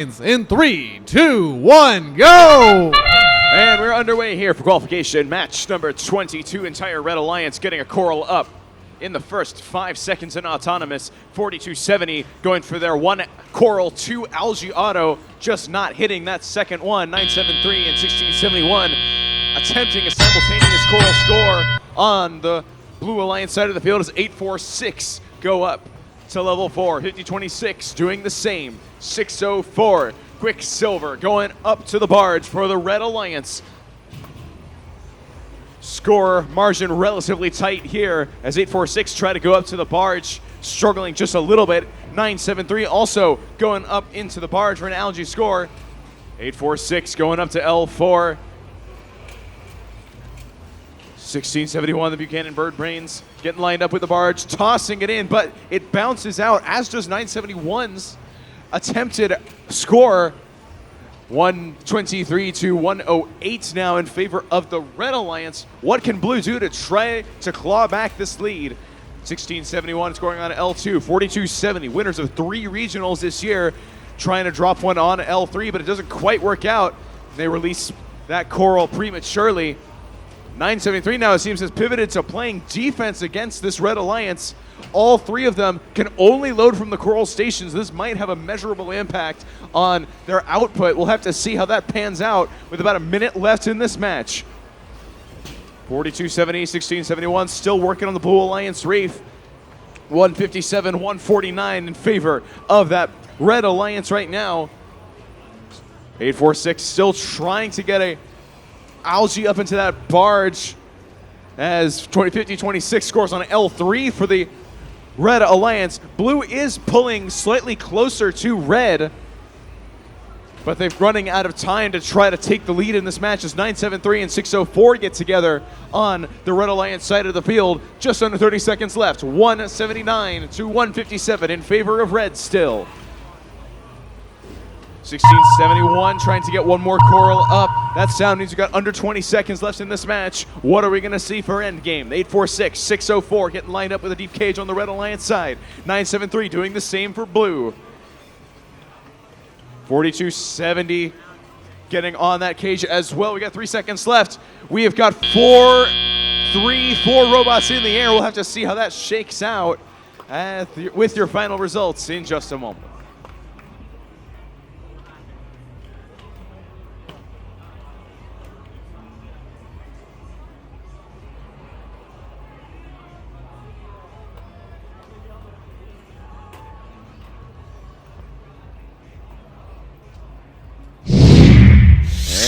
In 3, 2, 1, go! And we're underway here for qualification match number 22. Entire Red Alliance getting a coral up in the first 5 seconds in autonomous. 4270 going for their one coral, two algae auto, just not hitting that second one. 973 and 1671 attempting a simultaneous coral score on the Blue Alliance side of the field as 846 go up to level 4. 5026 doing the same. 604 Quicksilver going up to the barge for the Red Alliance. Score margin relatively tight here as 846 try to go up to the barge, struggling just a little bit. 973 also going up into the barge for an algae score. 846 going up to L4. 1671, the Buchanan Bird Brains getting lined up with the barge, tossing it in, but it bounces out, as does 971's attempted score. 123 to 108 now in favor of the Red Alliance. What can Blue do to try to claw back this lead? 1671 scoring on L2, 4270, winners of 3 regionals this year, trying to drop one on L3, but it doesn't quite work out. They release that coral prematurely. 973 now, it seems, has pivoted to playing defense against this Red Alliance. All 3 of them can only load from the coral stations. This might have a measurable impact on their output. We'll have to see how that pans out with about a minute left in this match. 4270, 1671 still working on the Blue Alliance Reef. 157, 149 in favor of that Red Alliance right now. 846 still trying to get a algae up into that barge as 2050-26 scores on L3 for the Red Alliance. Blue is pulling slightly closer to Red, but they're running out of time to try to take the lead in this match as 973 and 604 get together on the Red Alliance side of the field. Just under 30 seconds left. 179 to 157 in favor of Red still. 1671 trying to get one more coral up. That sound means we've got under 20 seconds left in this match. What are we going to see for endgame? 846, 604 getting lined up with a deep cage on the Red Alliance side. 973 doing the same for Blue. 4270 getting on that cage as well. We got 3 seconds left. We have got 4 robots in the air. We'll have to see how that shakes out with your final results in just a moment.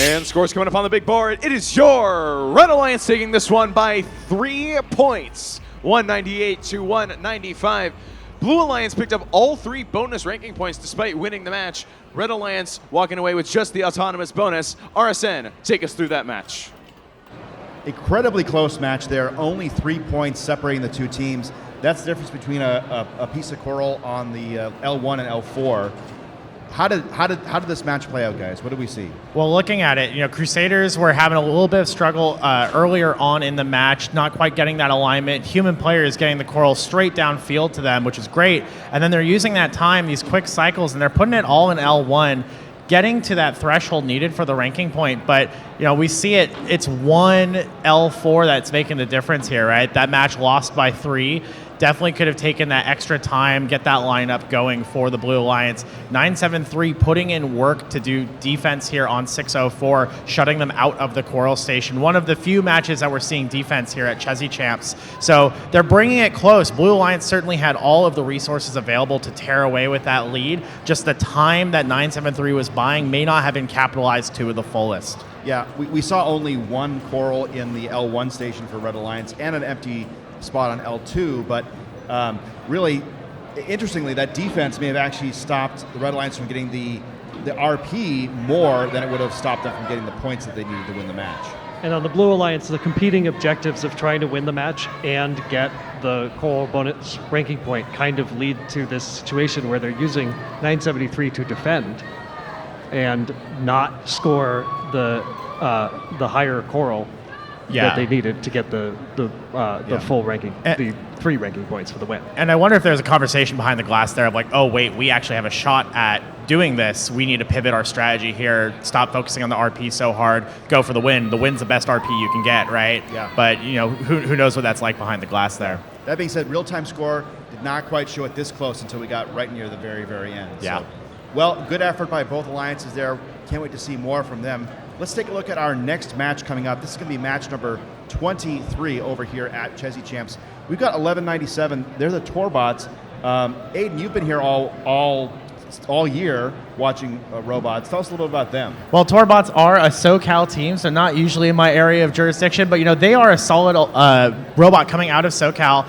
And scores coming up on the big board. It is your Red Alliance taking this one by 3 points. 198 to 195. Blue Alliance picked up all 3 bonus ranking points despite winning the match. Red Alliance walking away with just the autonomous bonus. RSN, take us through that match. Incredibly close match there. Only 3 points separating the 2 teams. That's the difference between a piece of coral on the L1 and L4. How did this match play out, guys? What did we see? Well, looking at it, Crusaders were having a little bit of struggle earlier on in the match, not quite getting that alignment. Human players getting the coral straight downfield to them, which is great. And then they're using that time, these quick cycles, and they're putting it all in L1, getting to that threshold needed for the ranking point. But, we see it's one L4 that's making the difference here, right? That match lost by 3. Definitely could have taken that extra time, get that lineup going for the Blue Alliance. 973 putting in work to do defense here on 604, shutting them out of the coral station. One of the few matches that we're seeing defense here at Chezy Champs. So they're bringing it close. Blue Alliance certainly had all of the resources available to tear away with that lead. Just the time that 973 was buying may not have been capitalized to the fullest. Yeah, we saw only 1 coral in the L1 station for Red Alliance and an empty spot on L2, but really, interestingly, that defense may have actually stopped the Red Alliance from getting the RP more than it would have stopped them from getting the points that they needed to win the match. And on the Blue Alliance, the competing objectives of trying to win the match and get the coral bonus ranking point kind of lead to this situation where they're using 973 to defend and not score the higher coral that they needed to get the full ranking, the 3 ranking points for the win. And I wonder if there's a conversation behind the glass there of like, oh wait, we actually have a shot at doing this, we need to pivot our strategy here, stop focusing on the RP so hard, go for the win. The win's the best RP you can get, right? Yeah. But, you know, who knows what that's like behind the glass there. That being said, real-time score did not quite show it this close until we got right near the very, very end. Yeah. So, well, good effort by both alliances there. Can't wait to see more from them. Let's take a look at our next match coming up. This is going to be match number 23 over here at Chezy Champs. We've got 1197. They're the Torbots. Aiden, you've been here all year watching robots. Tell us a little bit about them. Well, Torbots are a SoCal team, so not usually in my area of jurisdiction, but you know they are a solid robot coming out of SoCal.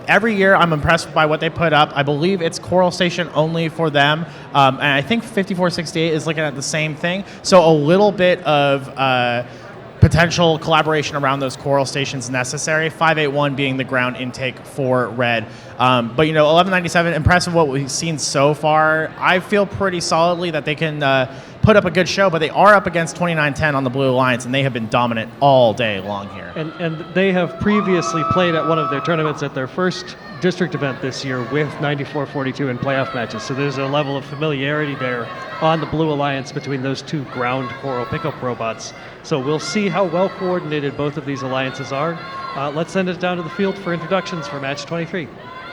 Every year, I'm impressed by what they put up. I believe it's Coral Station only for them, and I think 5468 is looking at the same thing. So a little bit of potential collaboration around those coral stations necessary. 581 being the ground intake for red. But you know, 1197, impressive what we've seen so far. I feel pretty solidly that they can put up a good show, but they are up against 2910 on the Blue Alliance, and they have been dominant all day long here. And they have previously played at one of their tournaments at their first district event this year with 9442 in playoff matches. So there's a level of familiarity there on the Blue Alliance between those two ground coral pickup robots. So we'll see how well coordinated both of these alliances are. Let's send it down to the field for introductions for match 23.